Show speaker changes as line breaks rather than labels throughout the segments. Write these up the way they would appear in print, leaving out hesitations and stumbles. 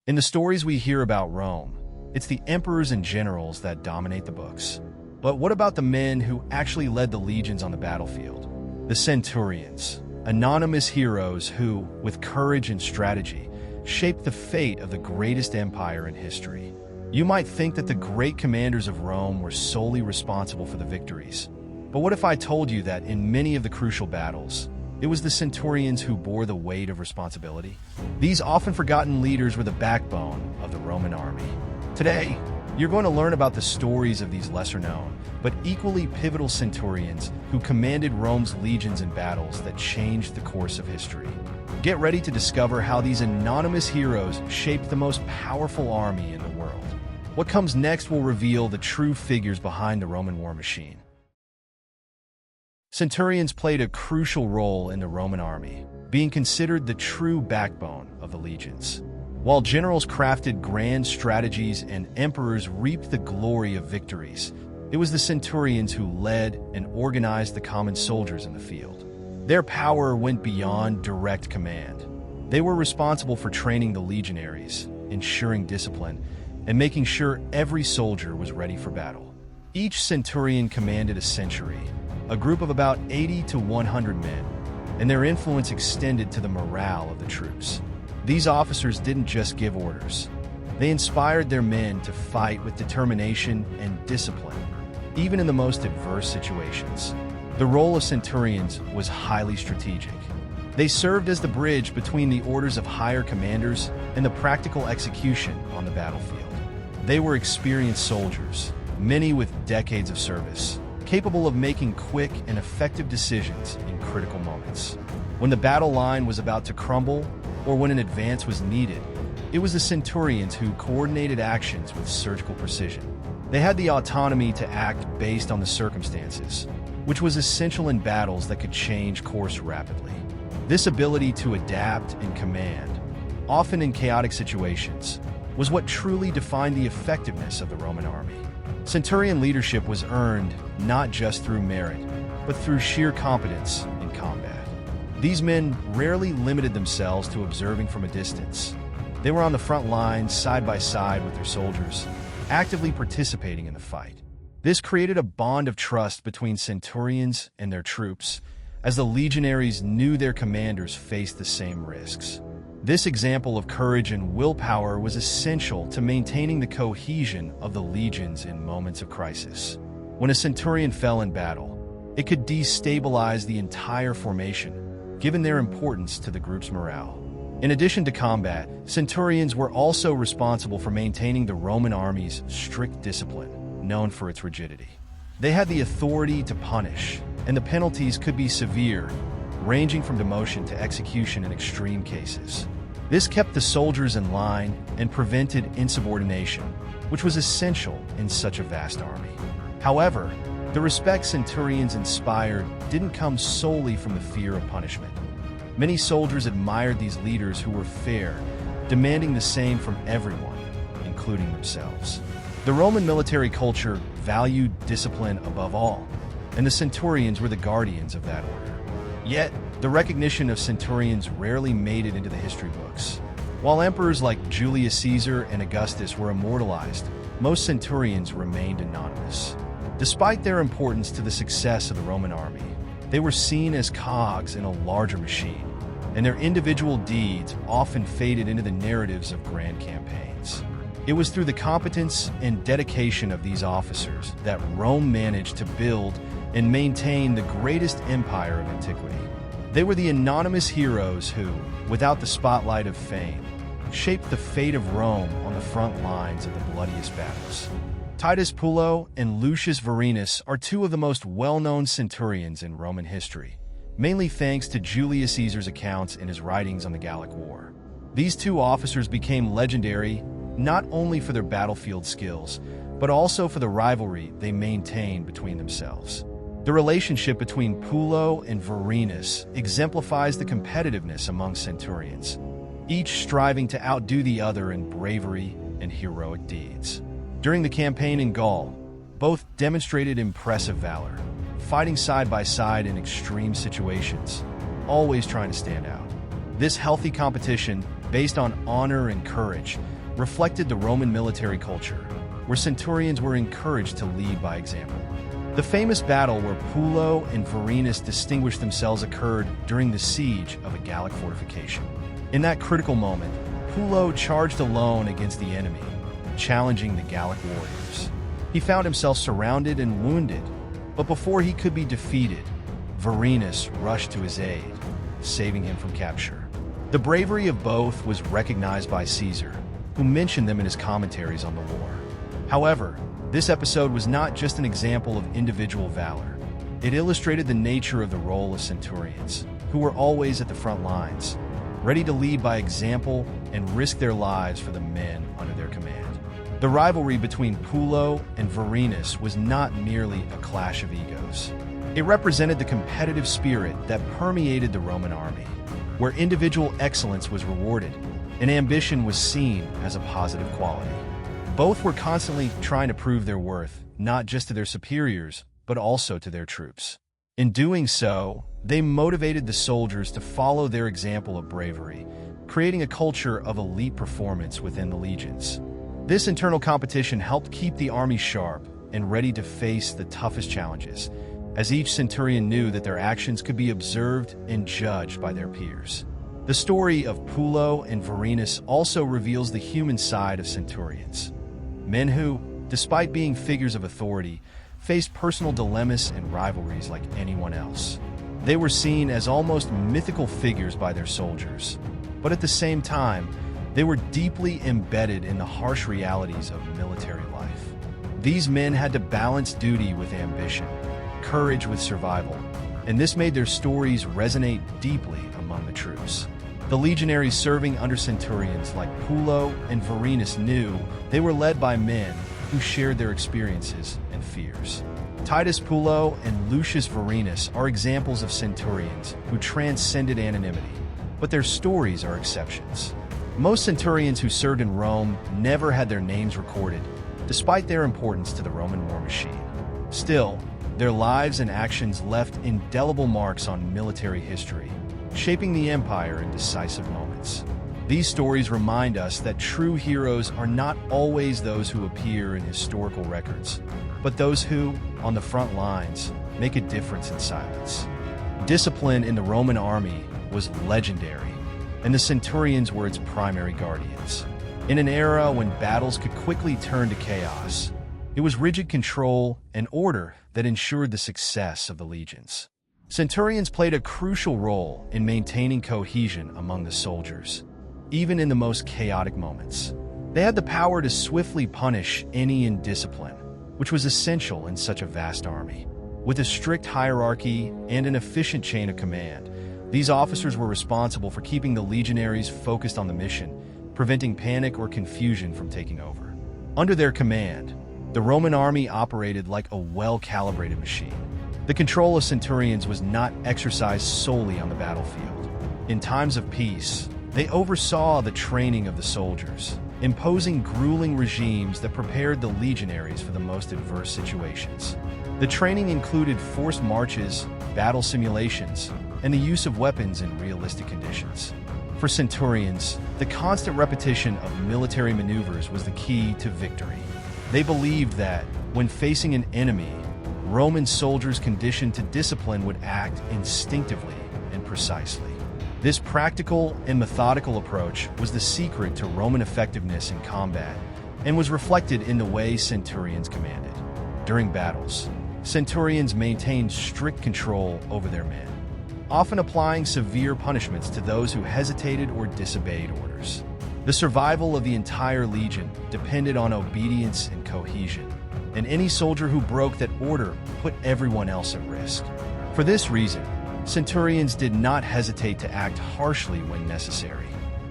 In the stories we hear about Rome, it's the emperors and generals that dominate the books. But what about the men who actually led the legions on the battlefield? The centurions, anonymous heroes who, with courage and strategy, shaped the fate of the greatest empire in history. You might think that the great commanders of Rome were solely responsible for the victories. But what if I told you that in many of the crucial battles, it was the centurions who bore the weight of responsibility? These often forgotten leaders were the backbone of the Roman army. Today, you're going to learn about the stories of these lesser-known, but equally pivotal centurions who commanded Rome's legions in battles that changed the course of history. Get ready to discover how these anonymous heroes shaped the most powerful army in the world. What comes next will reveal the true figures behind the Roman war machine. Centurions played a crucial role in the Roman army, being considered the true backbone of the legions. While generals crafted grand strategies and emperors reaped the glory of victories, it was the centurions who led and organized the common soldiers in the field. Their power went beyond direct command. They were responsible for training the legionaries, ensuring discipline, and making sure every soldier was ready for battle. Each centurion commanded a century, a group of about 80 to 100 men, and their influence extended to the morale of the troops. These officers didn't just give orders. They inspired their men to fight with determination and discipline, even in the most adverse situations. The role of centurions was highly strategic. They served as the bridge between the orders of higher commanders and the practical execution on the battlefield. They were experienced soldiers, many with decades of service, capable of making quick and effective decisions in critical moments. When the battle line was about to crumble, or when an advance was needed, it was the centurions who coordinated actions with surgical precision. They had the autonomy to act based on the circumstances, which was essential in battles that could change course rapidly. This ability to adapt and command, often in chaotic situations, was what truly defined the effectiveness of the Roman army. Centurion leadership was earned not just through merit, but through sheer competence in combat. These men rarely limited themselves to observing from a distance. They were on the front lines, side by side with their soldiers, actively participating in the fight. This created a bond of trust between centurions and their troops, as the legionaries knew their commanders faced the same risks. This example of courage and willpower was essential to maintaining the cohesion of the legions in moments of crisis. When a centurion fell in battle, it could destabilize the entire formation, given their importance to the group's morale. In addition to combat, centurions were also responsible for maintaining the Roman army's strict discipline, known for its rigidity. They had the authority to punish, and the penalties could be severe, ranging from demotion to execution in extreme cases. This kept the soldiers in line and prevented insubordination, which was essential in such a vast army. However, the respect centurions inspired didn't come solely from the fear of punishment. Many soldiers admired these leaders who were fair, demanding the same from everyone, including themselves. The Roman military culture valued discipline above all, and the centurions were the guardians of that order. Yet, the recognition of centurions rarely made it into the history books. While emperors like Julius Caesar and Augustus were immortalized, most centurions remained anonymous. Despite their importance to the success of the Roman army, they were seen as cogs in a larger machine, and their individual deeds often faded into the narratives of grand campaigns. It was through the competence and dedication of these officers that Rome managed to build and maintain the greatest empire of antiquity. They were the anonymous heroes who, without the spotlight of fame, shaped the fate of Rome on the front lines of the bloodiest battles. Titus Pullo and Lucius Vorenus are two of the most well-known centurions in Roman history, mainly thanks to Julius Caesar's accounts in his writings on the Gallic War. These two officers became legendary not only for their battlefield skills, but also for the rivalry they maintained between themselves. The relationship between Pullo and Vorenus exemplifies the competitiveness among centurions, each striving to outdo the other in bravery and heroic deeds. During the campaign in Gaul, both demonstrated impressive valor, fighting side by side in extreme situations, always trying to stand out. This healthy competition, based on honor and courage, reflected the Roman military culture, where centurions were encouraged to lead by example. The famous battle where Pullo and Varenus distinguished themselves occurred during the siege of a Gallic fortification. In that critical moment, Pullo charged alone against the enemy, challenging the Gallic warriors. He found himself surrounded and wounded, but before he could be defeated, Varenus rushed to his aid, saving him from capture. The bravery of both was recognized by Caesar, who mentioned them in his commentaries on the war. However, this episode was not just an example of individual valor. It illustrated the nature of the role of centurions, who were always at the front lines, ready to lead by example and risk their lives for the men under their command. The rivalry between Pullo and Varenus was not merely a clash of egos. It represented the competitive spirit that permeated the Roman army, where individual excellence was rewarded and ambition was seen as a positive quality. Both were constantly trying to prove their worth, not just to their superiors, but also to their troops. In doing so, they motivated the soldiers to follow their example of bravery, creating a culture of elite performance within the legions. This internal competition helped keep the army sharp and ready to face the toughest challenges, as each centurion knew that their actions could be observed and judged by their peers. The story of Pullo and Varenus also reveals the human side of centurions. Men who, despite being figures of authority, faced personal dilemmas and rivalries like anyone else. They were seen as almost mythical figures by their soldiers, but at the same time, they were deeply embedded in the harsh realities of military life. These men had to balance duty with ambition, courage with survival, and this made their stories resonate deeply among the troops. The legionaries serving under centurions like Pullo and Varenus knew they were led by men who shared their experiences and fears. Titus Pullo and Lucius Varenus are examples of centurions who transcended anonymity, but their stories are exceptions. Most centurions who served in Rome never had their names recorded, despite their importance to the Roman war machine. Still, their lives and actions left indelible marks on military history, shaping the empire in decisive moments. These stories remind us that true heroes are not always those who appear in historical records, but those who, on the front lines, make a difference in silence. Discipline in the Roman army was legendary, and the centurions were its primary guardians. In an era when battles could quickly turn to chaos, it was rigid control and order that ensured the success of the legions. Centurions played a crucial role in maintaining cohesion among the soldiers, even in the most chaotic moments. They had the power to swiftly punish any indiscipline, which was essential in such a vast army. With a strict hierarchy and an efficient chain of command, these officers were responsible for keeping the legionaries focused on the mission, preventing panic or confusion from taking over. Under their command, the Roman army operated like a well-calibrated machine. The control of centurions was not exercised solely on the battlefield. In times of peace, they oversaw the training of the soldiers, imposing grueling regimes that prepared the legionaries for the most adverse situations. The training included forced marches, battle simulations, and the use of weapons in realistic conditions. For centurions, the constant repetition of military maneuvers was the key to victory. They believed that, when facing an enemy, Roman soldiers conditioned to discipline would act instinctively and precisely. This practical and methodical approach was the secret to Roman effectiveness in combat and was reflected in the way centurions commanded. During battles, centurions maintained strict control over their men, often applying severe punishments to those who hesitated or disobeyed orders. The survival of the entire legion depended on obedience and cohesion, and any soldier who broke that order put everyone else at risk. For this reason, centurions did not hesitate to act harshly when necessary.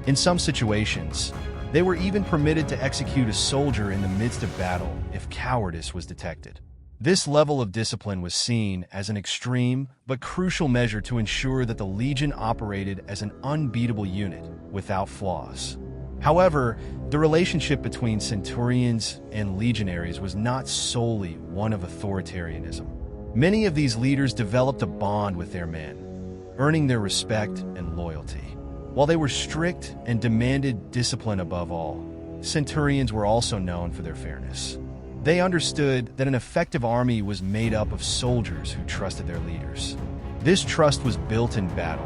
In some situations, they were even permitted to execute a soldier in the midst of battle if cowardice was detected. This level of discipline was seen as an extreme but crucial measure to ensure that the legion operated as an unbeatable unit without flaws. However, the relationship between centurions and legionaries was not solely one of authoritarianism. Many of these leaders developed a bond with their men, earning their respect and loyalty. While they were strict and demanded discipline above all, centurions were also known for their fairness. They understood that an effective army was made up of soldiers who trusted their leaders. This trust was built in battle,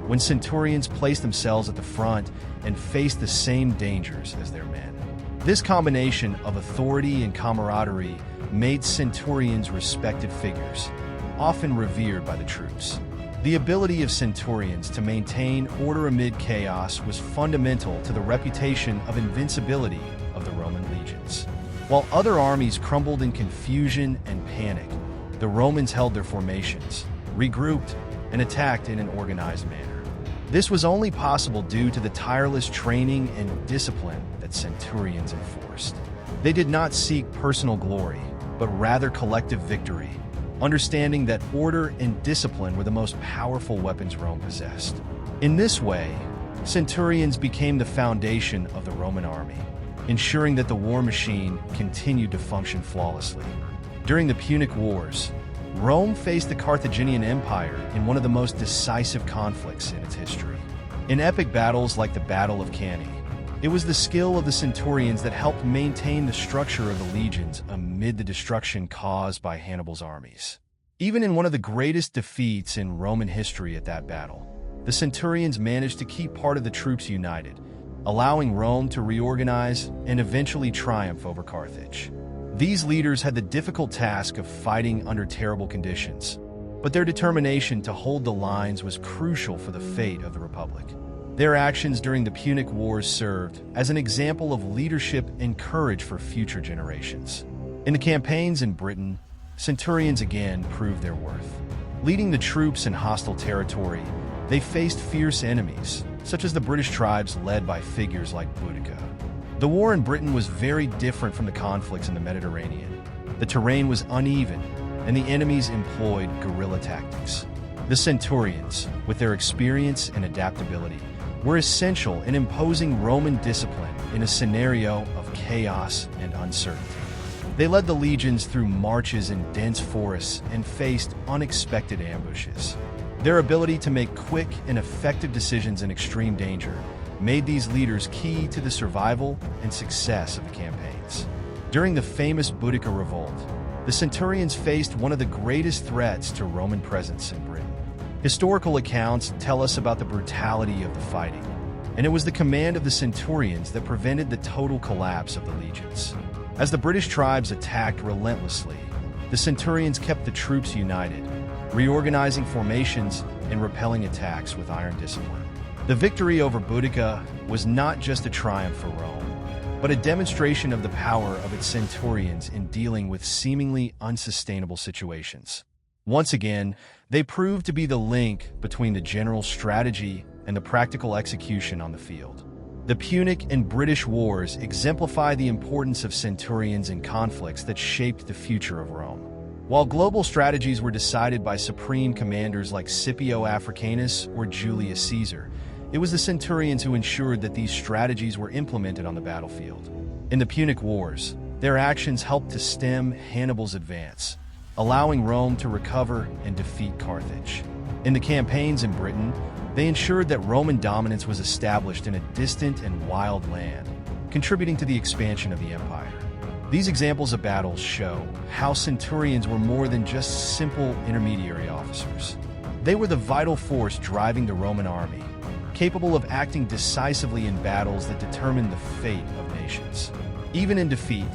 when centurions placed themselves at the front and faced the same dangers as their men. This combination of authority and camaraderie made centurions respected figures, often revered by the troops. The ability of centurions to maintain order amid chaos was fundamental to the reputation of invincibility of the Roman legions. While other armies crumbled in confusion and panic, the Romans held their formations, regrouped, and attacked in an organized manner. This was only possible due to the tireless training and discipline that centurions enforced. They did not seek personal glory, but rather collective victory, understanding that order and discipline were the most powerful weapons Rome possessed. In this way, centurions became the foundation of the Roman army, ensuring that the war machine continued to function flawlessly. During the Punic Wars, Rome faced the Carthaginian Empire in one of the most decisive conflicts in its history. In epic battles like the Battle of Cannae, it was the skill of the centurions that helped maintain the structure of the legions amid the destruction caused by Hannibal's armies. Even in one of the greatest defeats in Roman history at that battle, the centurions managed to keep part of the troops united, allowing Rome to reorganize and eventually triumph over Carthage. These leaders had the difficult task of fighting under terrible conditions, but their determination to hold the lines was crucial for the fate of the Republic. Their actions during the Punic Wars served as an example of leadership and courage for future generations. In the campaigns in Britain, centurions again proved their worth. Leading the troops in hostile territory, they faced fierce enemies, such as the British tribes led by figures like Boudica. The war in Britain was very different from the conflicts in the Mediterranean. The terrain was uneven, and the enemies employed guerrilla tactics. The centurions, with their experience and adaptability, were essential in imposing Roman discipline in a scenario of chaos and uncertainty. They led the legions through marches in dense forests and faced unexpected ambushes. Their ability to make quick and effective decisions in extreme danger made these leaders key to the survival and success of the campaigns. During the famous Boudica Revolt, the centurions faced one of the greatest threats to Roman presence in Britain. Historical accounts tell us about the brutality of the fighting, and it was the command of the centurions that prevented the total collapse of the legions. As the British tribes attacked relentlessly, the centurions kept the troops united, reorganizing formations and repelling attacks with iron discipline. The victory over Boudica was not just a triumph for Rome, but a demonstration of the power of its centurions in dealing with seemingly unsustainable situations. Once again, they proved to be the link between the general strategy and the practical execution on the field. The Punic and British Wars exemplify the importance of centurions in conflicts that shaped the future of Rome. While global strategies were decided by supreme commanders like Scipio Africanus or Julius Caesar, it was the centurions who ensured that these strategies were implemented on the battlefield. In the Punic Wars, their actions helped to stem Hannibal's advance, allowing Rome to recover and defeat Carthage. In the campaigns in Britain, they ensured that Roman dominance was established in a distant and wild land, contributing to the expansion of the empire. These examples of battles show how centurions were more than just simple intermediary officers. They were the vital force driving the Roman army, capable of acting decisively in battles that determined the fate of nations. Even in defeat,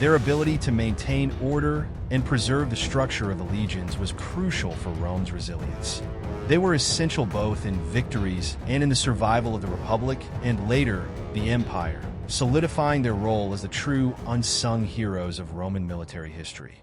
their ability to maintain order and preserve the structure of the legions was crucial for Rome's resilience. They were essential both in victories and in the survival of the Republic and later, the Empire, solidifying their role as the true unsung heroes of Roman military history.